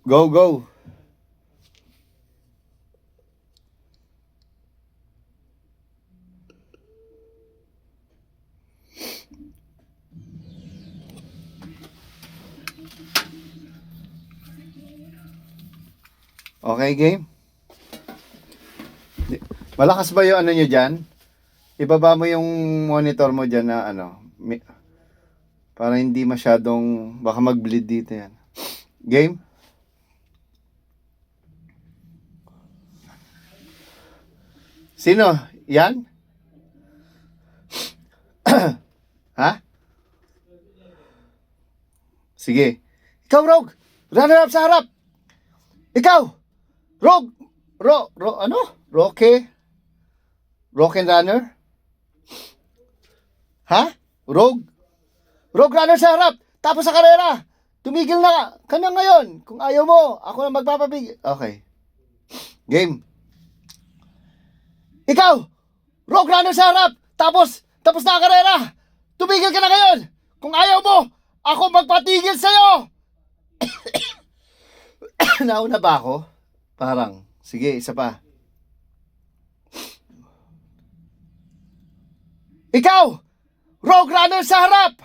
Go, go. Okay, game? Malakas ba yung ano nyo dyan? Ibaba mo yung monitor mo dyan na ano, para hindi masyadong, baka mag-bleed dito yan. Game? Sino? Yan? Ha? Sige. Ikaw, Rogue! Runner up sa harap! Ikaw! Rogue! Ano? Roque? Rock and runner? Ha? Rogue? Rogue runner sa harap! Tapos sa karera! Tumigil na ka na ngayon! Kung ayaw mo, ako na magpapabig. Okay. Game. Ikaw! Rogue runner sa harap! Tapos na ang karera! Tumigil ka na ngayon! Kung ayaw mo, ako magpatigil sa'yo! Nauna ba ako? Parang. Sige, isa pa. Ikaw! Rogue runner sa harap!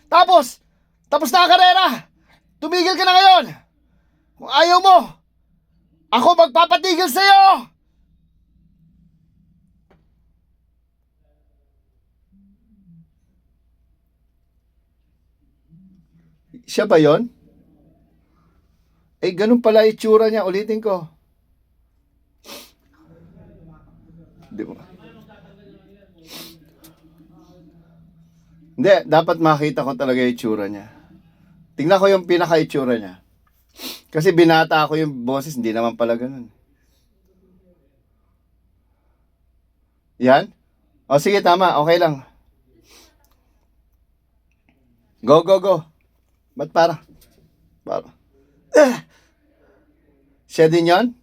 Tapos na ang karera! Tumigil ka na ngayon! Kung ayaw mo, ako magpapatigil sa'yo! Siya ba yon? Eh, ganun pala itsura niya. Ulitin ko. Di mo. Hindi, dapat makita ko talaga yung itsura niya. Tingnan ko yung pinaka-itsura niya. Kasi binata ako yung boses, hindi naman pala ganun. Yan? O sige, tama. Okay lang. Go, go, go. Ba't para? Para. Siya din yon?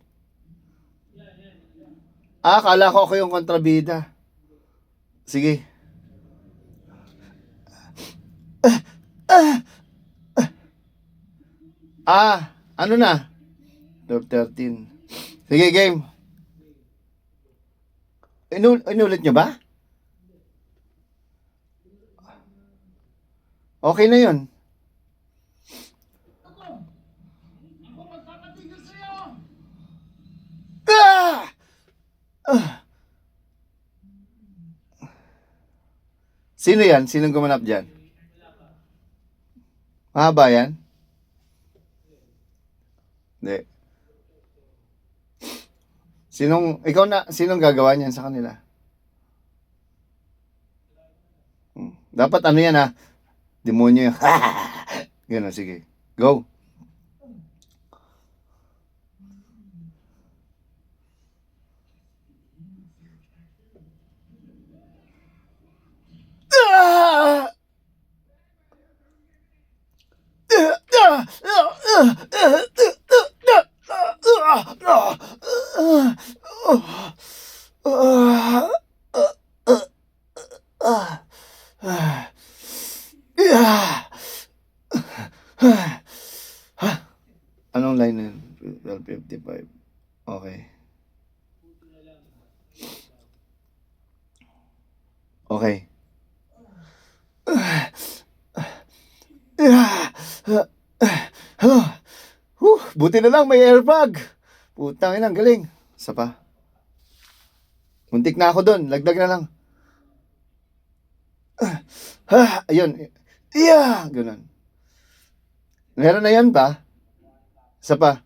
Akala ko ako yung kontrabida. Sige. Ano na? 12-13. Sige, game. Inulit nyo ba? Okay na yun. Ah! Sino yan? Sinong gumanap dyan? Mahaba yan? Hindi. Sinong gagawa niyan sa kanila? Dapat ano yan ha? Demonyo yung Gano'n, sige. Go. Anong line na yun? 12:55. Okay. Okay. Buti na lang may airbag. Putang ina, galing. Isa pa. Muntik na ako doon. Lagdag na lang. Ayun. Yeah! Ganun. Meron na yan ba? Isa pa.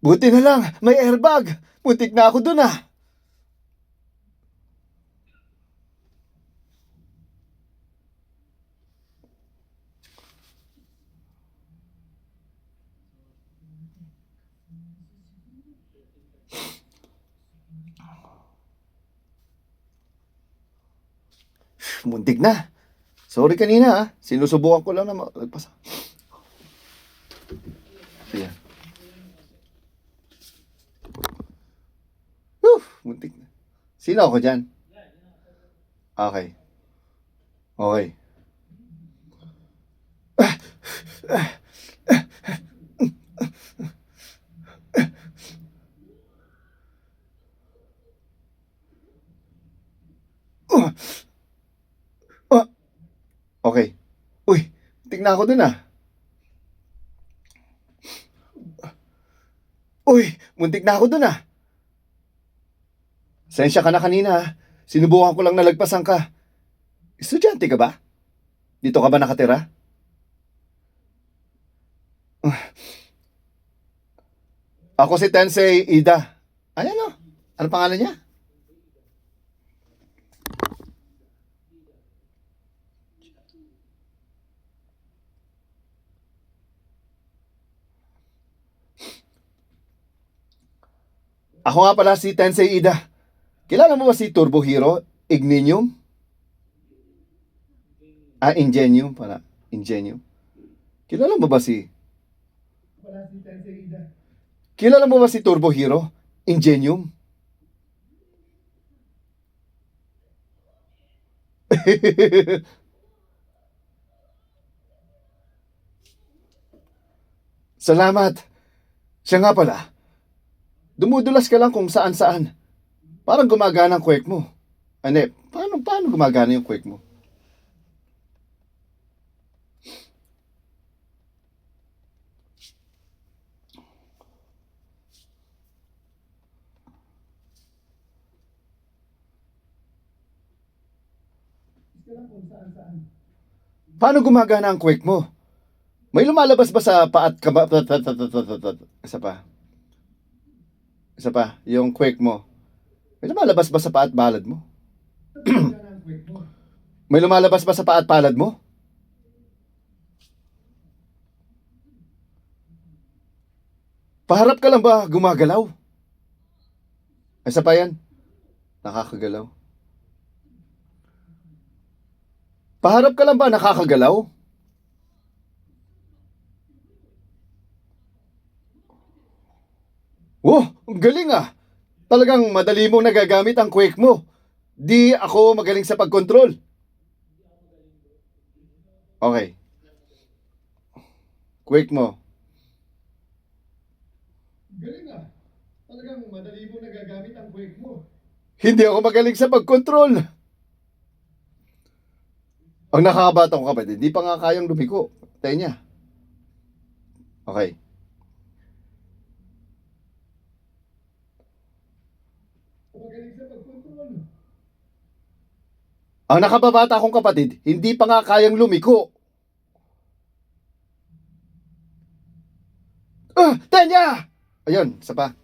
Buti na lang. May airbag. Muntik na ako doon ah. Muntik na. Sorry kanina ah. Sinusubukan ko lang na malagpas. Ayan. Muntik na. Sino ako dyan? Okay. Okay. Uh, uh, okay. Uy, tignan ako dun ah. Uy, muntik na ako dun ah. Sensya ka na kanina ah. Sinubukan ko lang nalagpasan ka. Estudyante ka ba? Dito ka ba nakatira? Ako si Tensei Ida. Ay ano? Ano pangalan niya? Ako nga pala si Tensei Ida. Kilala mo ba si Turbo Hero? Igninium? Ah, Ingenium pala. Ingenium. Kilala mo ba si... Kilala mo ba si Turbo Hero? Ingenium? Salamat. Siya nga pala. Dumudulas ka lang kung saan-saan. Parang gumagana ang kwek mo. Ano, paano gumagana yung kwek mo? Paano gumagana ang kwek mo? May lumalabas ba sa paat ka ba? Isa pa. Isa pa. Yung kwek mo. May lumalabas ba sa paat balad mo? May lumalabas ba sa paat palad mo? Paharap ka lang ba gumagalaw? Isa pa yan. Nakakagalaw. Paharap ka lang ba nakakagalaw? Oh, ang galing ah. Talagang madali mong nagagamit ang quake mo. Di ako magaling sa pagkontrol. Okay. Quake mo. Galing ah. Talagang madali mong nagagamit ang quake mo. Hindi ako magaling sa pagkontrol. Ang nakakabatang ko kapatid, di pa nga kayang lumiko. Tayo niya. Okay. Ang nakababata kong kapatid, hindi pa nga kayang lumiko. Tanya! Ayun, isa pa.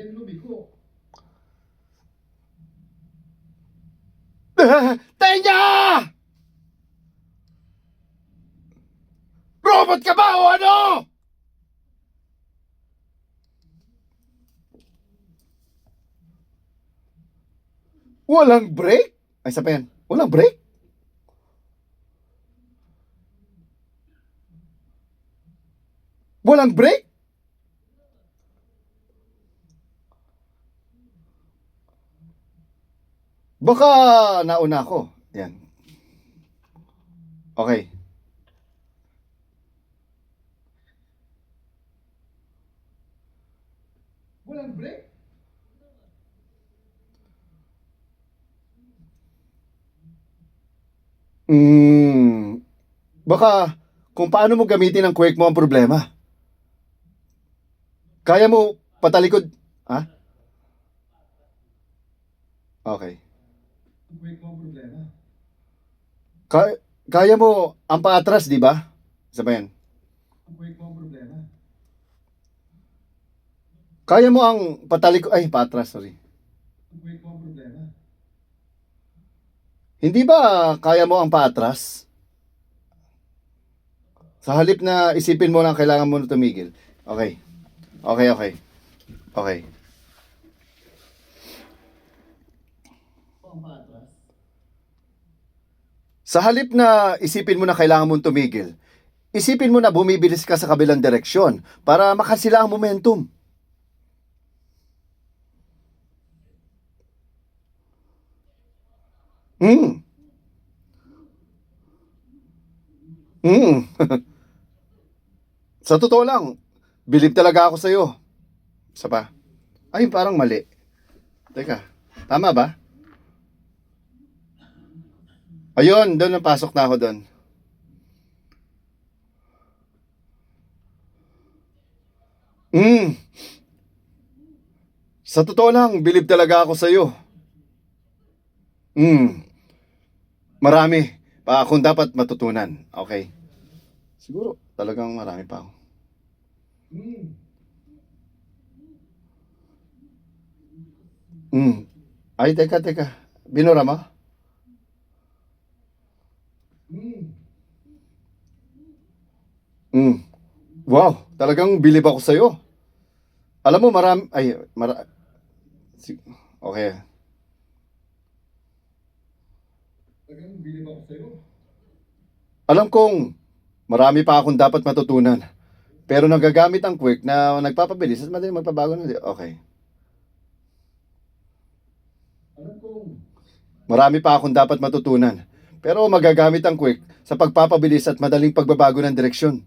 Yung lumiko. Tanya! Robot ka ba o ano? Walang break? Ay, isa pa yan. Walang break? Walang break? Baka nauna ako. Yan. Okay. Walang break? Baka kung paano mo gamitin ang quake mo ang problema. Kaya mo patalikod? Ha? Okay. Quake mo ang problema. Kaya mo ang paatras, di ba? Isa ba yan? Quake mo ang problema. Kaya mo ang patalikod? Ay, paatras, sorry. Quake mo ang problema. Hindi ba kaya mo ang paatras? Sa halip na isipin mo lang kailangan mo na tumigil. Okay. Okay. Sa halip na isipin mo na kailangan mong tumigil, isipin mo na bumibilis ka sa kabilang direksyon para makasila ang momentum. Hmm. Hmm. Sa totoo lang, bilib talaga ako sa'yo. Isa pa. Ay, parang mali. Teka, tama ba? Ayun, doon napasok na ako doon. Hmm. Sa totoo lang, bilib talaga ako sa'yo. Hmm. Marami pa akong dapat matutunan. Okay. Siguro, talagang marami pa ako. Hmm. Ay, teka. Binura mo? Hmm. Wow, talagang bilib ako sa'yo. Alam mo, okay. Alam kong marami pa akong dapat matutunan. Pero nagagamit ang quick na nagpapabilis at madali magpabago na. Okay. Marami pa akong dapat matutunan. Pero magagamit ang quick sa pagpapabilis at madaling pagbabago ng direksyon.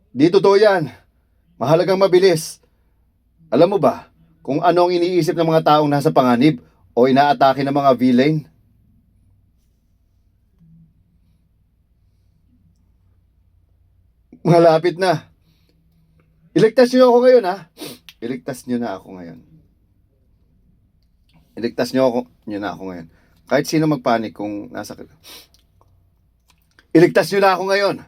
Di totoo yan. Mahalagang mabilis. Alam mo ba kung ano ang iniisip ng mga taong nasa panganib o inaatake ng mga villain? Malapit na. Iligtas niyo ako ngayon, ha? Iligtas niyo na ako ngayon. Niyo na ako ngayon. Kahit sino magpanik kung nasa... Iligtas niyo na ako ngayon.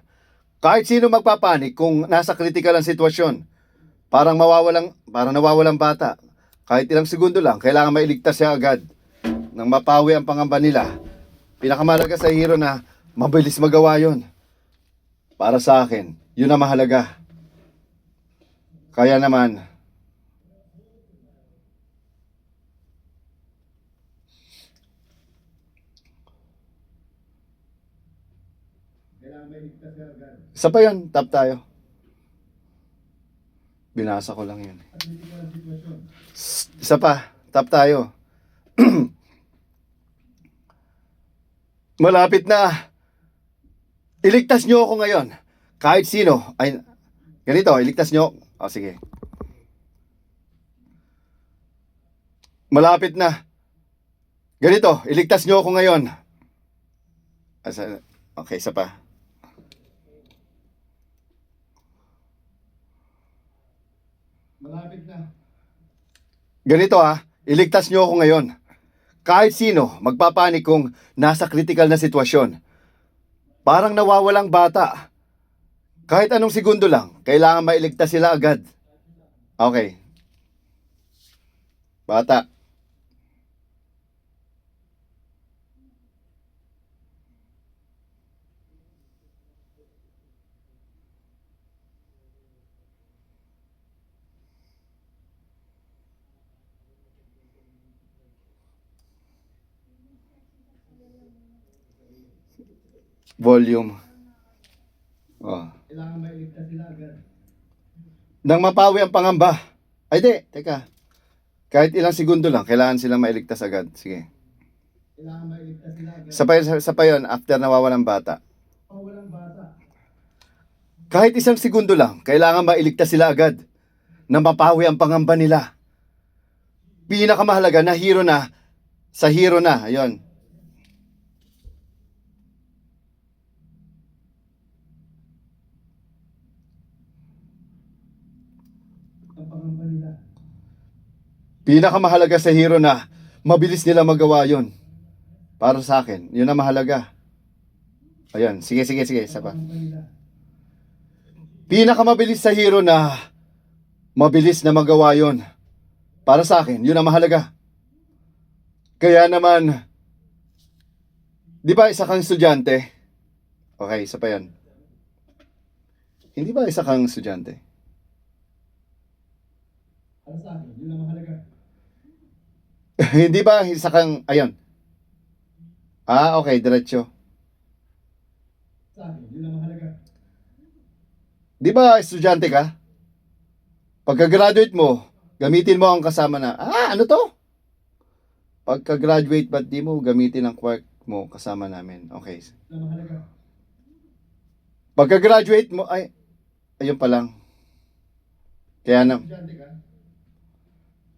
Kahit sino magpapanik kung nasa critical ang sitwasyon. Parang nawawalang bata. Kahit ilang segundo lang, kailangan mailigtas siya agad. Nang mapawi ang pangamba nila. Pinakamahalaga sa hero na mabilis magawa yon. Para sa akin, yun ang mahalaga. Kaya naman, isa pa yun, tap tayo. Binasa ko lang yun. Isa pa, tap tayo. Malapit na. Iligtas niyo ako ngayon. Kahit sino. Ay, ganito, iligtas niyo. O, sige. Malapit na. Ganito, iligtas niyo ako ngayon. Okay, isa pa. Malapit na. Ganito iligtas niyo ako ngayon. Kahit sino magpapanik kung nasa critical na sitwasyon. Parang nawawalang bata. Kahit anong segundo lang, kailangan mailigtas sila agad. Okay. Bata. Volume. Oh. Kailangan mailigtas sila agad. Nang mapawi ang pangamba. Ay, di. Teka. Kahit ilang segundo lang, kailangan silang mailigtas agad. Sige. Kailangan mailigtas sila agad. Sa pa yun, after nawawalang bata. Walang bata. Kahit isang segundo lang, kailangan mailigtas sila agad. Nang mapawi ang pangamba nila. Pinakamahalaga na hero na, sa hero na. Ayun. Pinakamahalaga sa hero na mabilis nila magawa yon. Para sa akin, yun ang mahalaga. Ayan, sige, isa pa. Pinakamabilis sa hero na mabilis na magawa yon. Para sa akin, yun ang mahalaga. Kaya naman, di ba isa kang estudyante? Okay, isa pa yan. Hindi ba isa kang estudyante? Para sa akin, yun ang mahalaga. Hindi ba isa kang, ayun. Okay, diretso. Sa akin, yun ang mahalaga. Di ba estudyante ka? Pagka-graduate mo, gamitin mo ang kasama na, ano to? Pagka-graduate, ba't di mo gamitin ang quirk mo kasama namin? Okay. Pagka-graduate mo, ayun pa lang. Kaya na,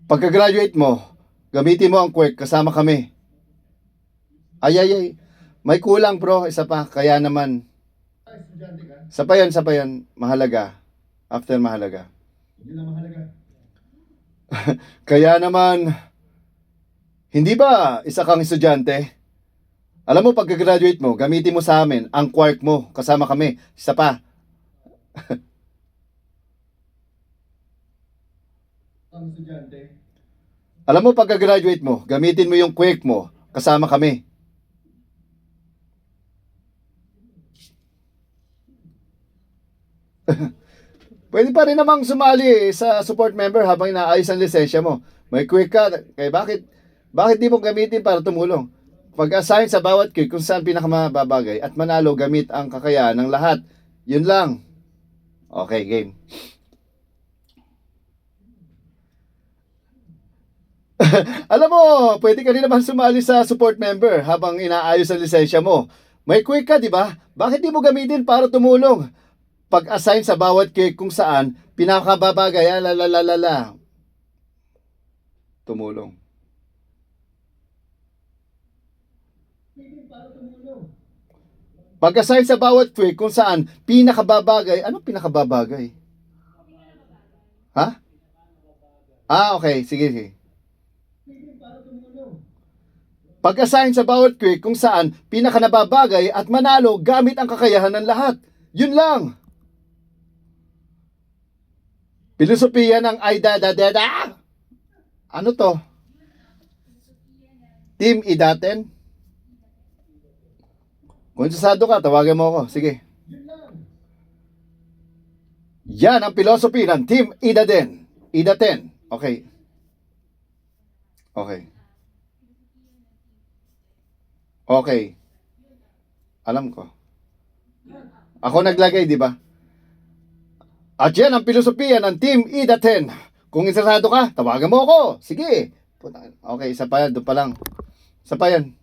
pagka-graduate mo, gamitin mo ang quirk kasama kami. Ay. May kulang bro, isa pa. Kaya naman. Sa pa yan. Mahalaga. After mahalaga. Kaya naman, hindi ba isa kang estudyante? Alam mo, pagka-graduate mo, gamitin mo sa amin ang quirk mo, kasama kami. Isa pa. Ang estudyante? Alam mo, pagka-graduate mo, gamitin mo yung quirk mo, kasama kami. Pwede pa rin namang sumali sa support member habang inaayos ang lisensya mo. May quick ka, kaya bakit di mo gamitin para tumulong? Pag-assign sa bawat quick kung saan pinakamababagay at manalo gamit ang kakayahan ng lahat. Yun lang. Okay, game. Alam mo, pwede ka rin naman sumali sa support member habang inaayos ang lisensya mo. May quick ka, di ba? Bakit di mo gamitin para tumulong? Pag-assign sa bawat cake kung saan pinakababagay, tumulong. Pag-assign sa bawat cake kung saan pinakababagay, anong pinakababagay? Ha? Okay, sige. Pag-assign sa bawat cake kung saan pinakanababagay at manalo gamit ang kakayahan ng lahat. Yun lang. Filosofiya ng Aida-da-da-da. Ano to? Team Idaten? Kung interesado ka, tawagan mo ako. Sige. Yan ang philosophy ng Team Idaten. Idaten. Okay. Alam ko. Ako naglagay, di ba? At yan ang filosofiya ng Team Idaten. Kung interesado ka, tawagan mo ako. Sige. Okay, isa pa yan. Doon pa lang. Isa pa yan.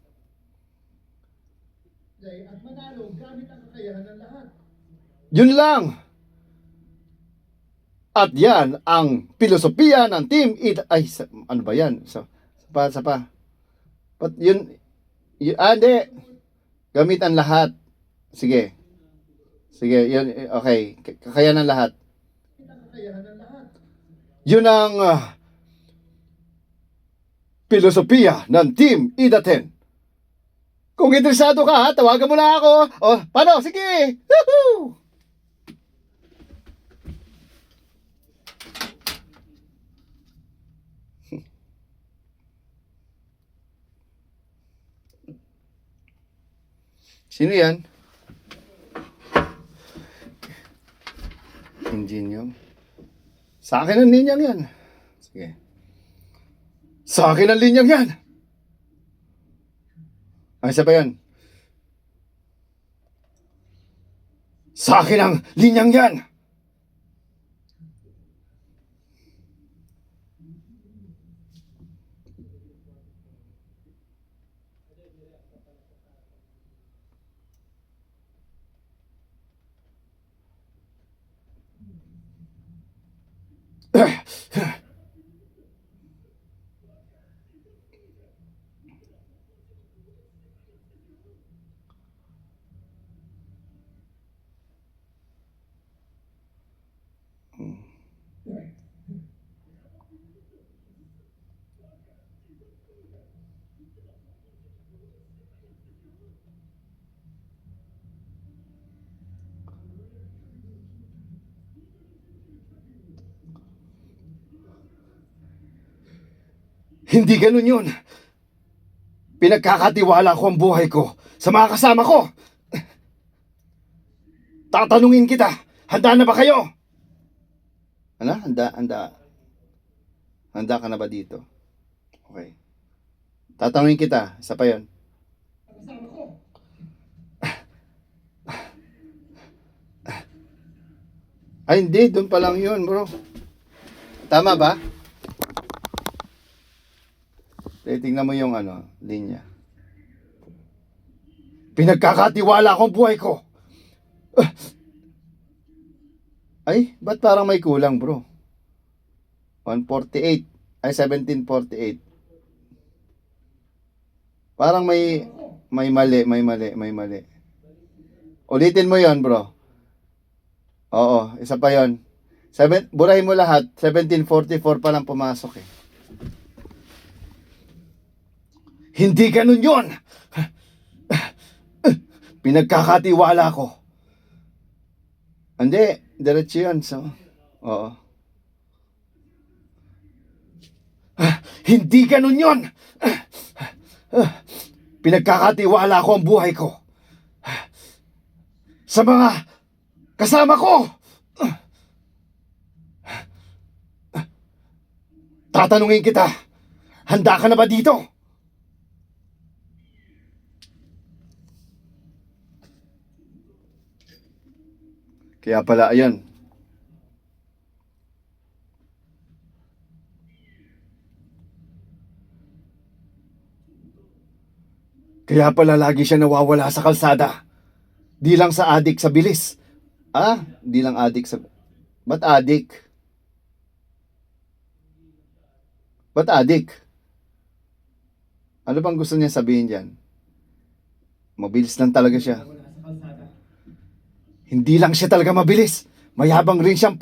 At manalo, gamit ang kakayahan ng lahat. Yun lang. At yan ang filosofiya ng Team Idaten. Ano ba yan? Isa pa. But yun, hindi. Gamit ang lahat. Sige, yun, okay. Kakayahan ng lahat. Yun ang filosofiya ng Team Idaten. Kung interesado ka, tawagan mo na ako. Paano? Sige! Woohoo! Sino yan? Ingenium. Sa akin ang linyang yan. Sige. Sa akin ang linyang yan. Isa pa yan. Sa akin ang linyang yan. Hindi ganun yun. Pinagkakatiwala ko ang buhay ko sa mga kasama ko. Tatanungin kita, handa na ba kayo? Ano? Handa ka na ba dito? Okay. Tatanungin kita, isa pa yun. Hindi, doon pa lang yun, bro. Tama ba? Tingnan mo yung linya. Pinagkakatiwala ko ang buhay ko. Ay, ba't parang may kulang, bro? 148. Ay, 1748. Parang may mali. Ulitin mo yon, bro. Oo, isa pa yon. Burahin mo lahat. 1744 pa lang pumasok eh. Hindi ganun yon. Pinagkakatiwala ko. Hindi, diretso yun. So, oo. Hindi ganun yon. Pinagkakatiwala ko ang buhay ko sa mga kasama ko. Tatanungin kita, handa ka na ba dito? Kaya pala, ayan. Kaya pala lagi siya nawawala sa kalsada. Di lang sa adik sa bilis. Di lang adik sa... Ba't adik? Ba't adik? Ano bang gusto niya sabihin dyan? Mabilis lang talaga siya. Hindi lang siya talaga mabilis. Mayabang rin siyang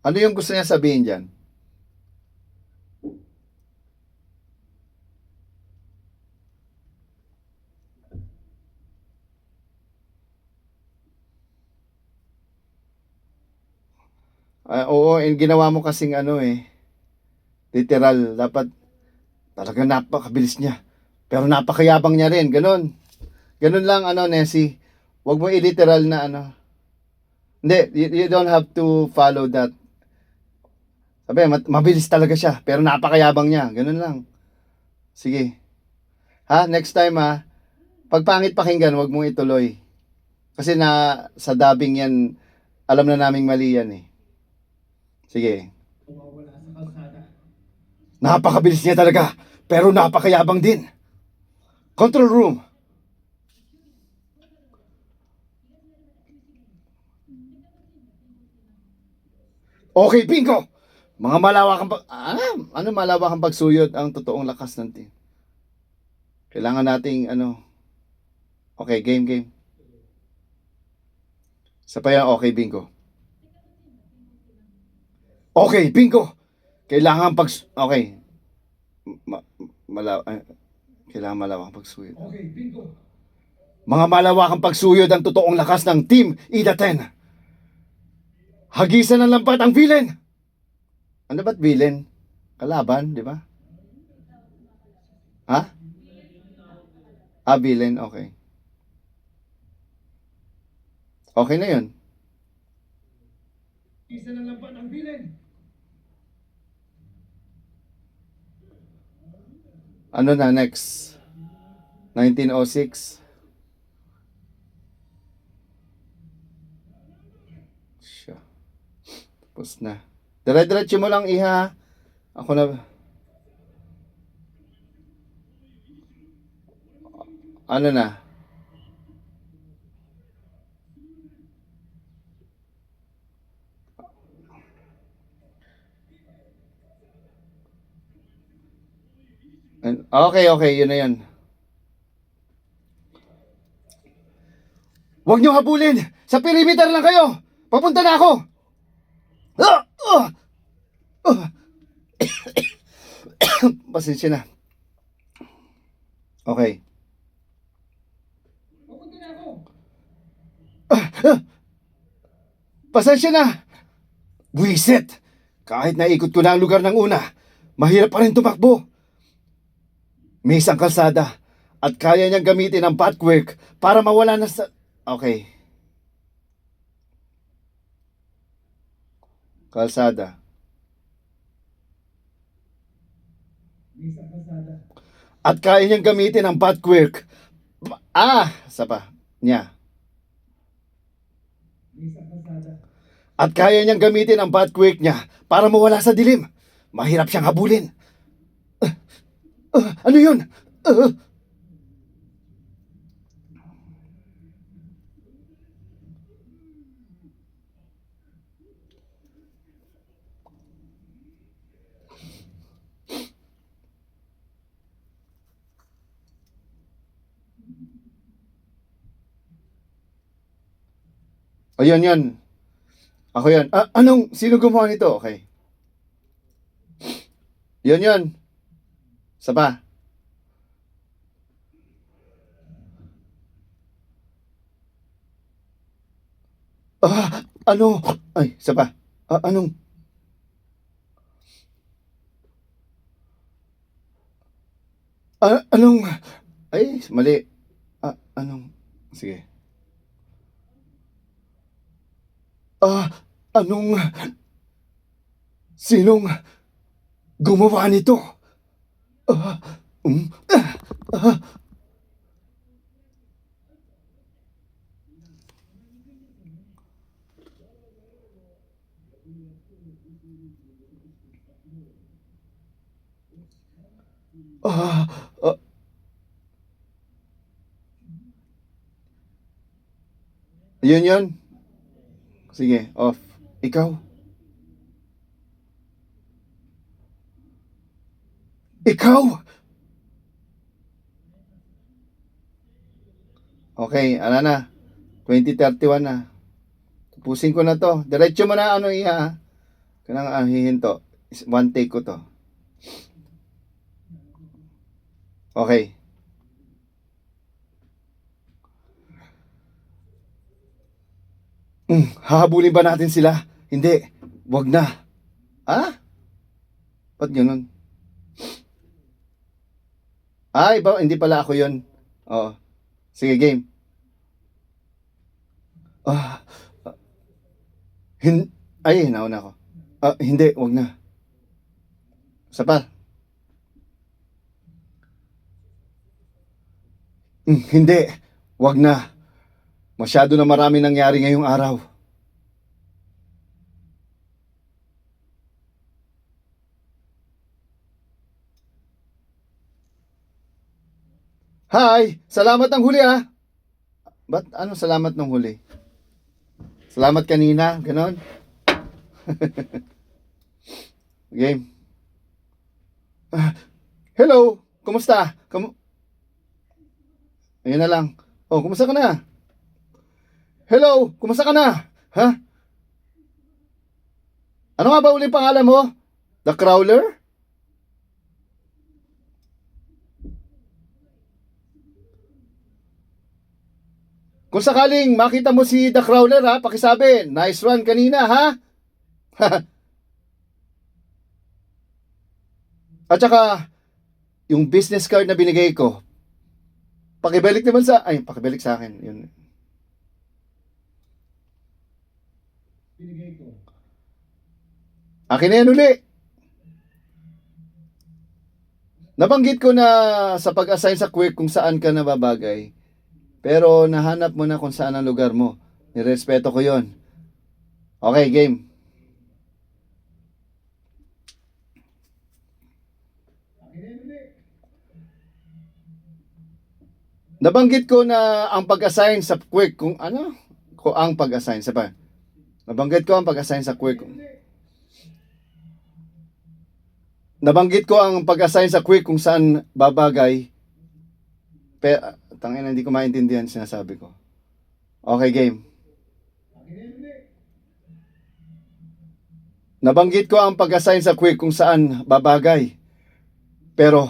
Ano yung gusto niya sabihin dyan? Oo, ginawa mo kasing literal. Dapat talaga napakabilis niya. Pero napakayabang niya rin. Ganun. Ganun lang, Nessie. Huwag mo i-literal na Hindi, you don't have to follow that. Sabi, mabilis talaga siya. Pero napakayabang niya. Ganun lang. Sige. Next time pag pangit pakinggan, huwag mong ituloy. Kasi sa dubbing yan, alam na naming mali yan eh. Sige. Napakabilis niya talaga. Pero napakayabang din. Control room. Okay, bingo! Mga malawakang malawakang pagsuyod ang totoong lakas ng team. Kailangan nating Okay, game. Sa pa yan, okay, bingo. Okay, bingo! Kailangan Okay. Kailangan malawakang pagsuyod. Okay, bingo. Mga malawakang pagsuyod ang totoong lakas ng Team Ida 10. Hagisan ng lampat ang villain. Ano ba't villain? Kalaban, di ba? Villain, okay. Okay na yun. Isa ng lampan ang villain. Ano na next? 1906. Siya. Tapos na. Dire-diretso mo lang, iha. Ako na. Ano na? Okay, yun na yun. Huwag niyo habulin! Sa perimeter lang kayo! Papunta na ako! Pasensya na. Okay. Papunta na ako! Pasensya na! Buwisit! Kahit naikot ko na ang lugar ng una, mahirap pa rin tumakbo. May isang kalsada at kaya niyang gamitin ang pathwork para mawala na sa... Okay. Kalsada. May isang kalsada. At kaya niyang gamitin ang pathwork. Isa pa. Niya. May isang kalsada. At kaya niyang gamitin ang bat quake niya para mawala sa dilim. Mahirap siyang habulin. Ano yun? Ayun yan. Ako yan. Sino gumawa nito? Okay. Yun. Isa pa. Ano? Ay, isa pa. Anong? Anong? Ay, mali. Anong? Sige. Anong? Sinong gumawa nito? Ah, um, ah, ah, ah, yun. Sige, off. Ikaw? Ikaw? Okay, ano na? 2031 na. Tapusin ko na to. Diretso mo na ano iya. Kanang hihinto. One take ko to. Okay. Hahabulin ba natin sila? Hindi. Wag na. Ba't ganun? Iba, hindi pala ako yun. Oo. Sige, game. Ah, nauna ako. Hindi, wag na. Isa pa. Hindi, wag na. Masyado na marami nangyari ngayong araw. Hi! Salamat ng huli Ba't ano salamat ng huli? Salamat kanina, ganon? Game. Hello! Kumusta? Ayun na lang. Kumusta ka na? Hello! Kumusta ka na? Ha? Ano nga ba ulit pangalan mo? The Crawler? Kung sakaling makita mo si The Crawler pakisabi, nice one kanina At saka, yung business card na binigay ko, pakibalik sa akin. Yun. Binigay ko. Akin na yan uli. Nabanggit ko na sa pag-assign sa quick kung saan ka nababagay. Pero nahanap mo na kung saan ang lugar mo. Nirespeto ko yon. Okay, game. Nabanggit ko na ang pag-assign sa quick kung ang pag-assign sa pa. Nabanggit ko ang pag-assign sa quick. Nabanggit ko ang pag-assign sa quick kung saan babagay. Pero tangina, hindi ko maintindihan sinasabi ko. Okay, game. Nabanggit ko ang pag-assign sa quick kung saan babagay. Pero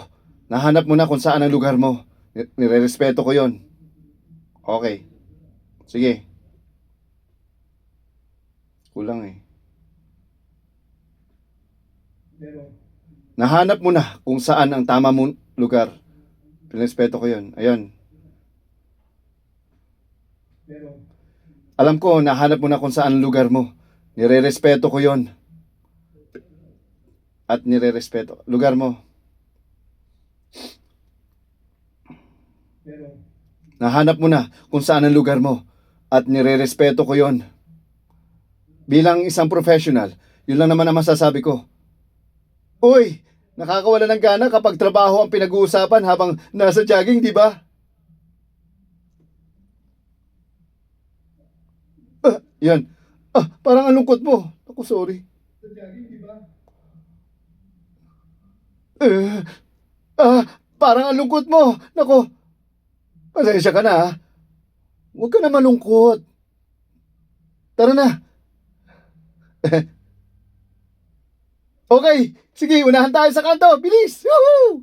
nahanap mo na kung saan ang lugar mo. Nire-respeto ko yon. Okay. Sige. Kulang Pero, nahanap mo na kung saan ang tama mong lugar. Respeto ko yon. Ayun. pero, Alam ko, nahanap mo na kung saan ang lugar mo. Nire-respeto ko yon. At nire-respeto. Lugar mo. pero, Nahanap mo na kung saan ang lugar mo. At nire-respeto ko yon. Bilang isang professional, yun lang naman ang masasabi ko. Uy, nakakawala ng gana kapag trabaho ang pinag-uusapan habang nasa jogging, di ba? Yan. Parang ang lungkot mo. Ako, sorry. sa jogging, di ba? Eh, parang ang lungkot mo. Nako, pasensya ka na ha. Huwag ka na malungkot. Tara na. Okay, sige, unahan tayo sa kanto. Bilis! Woohoo!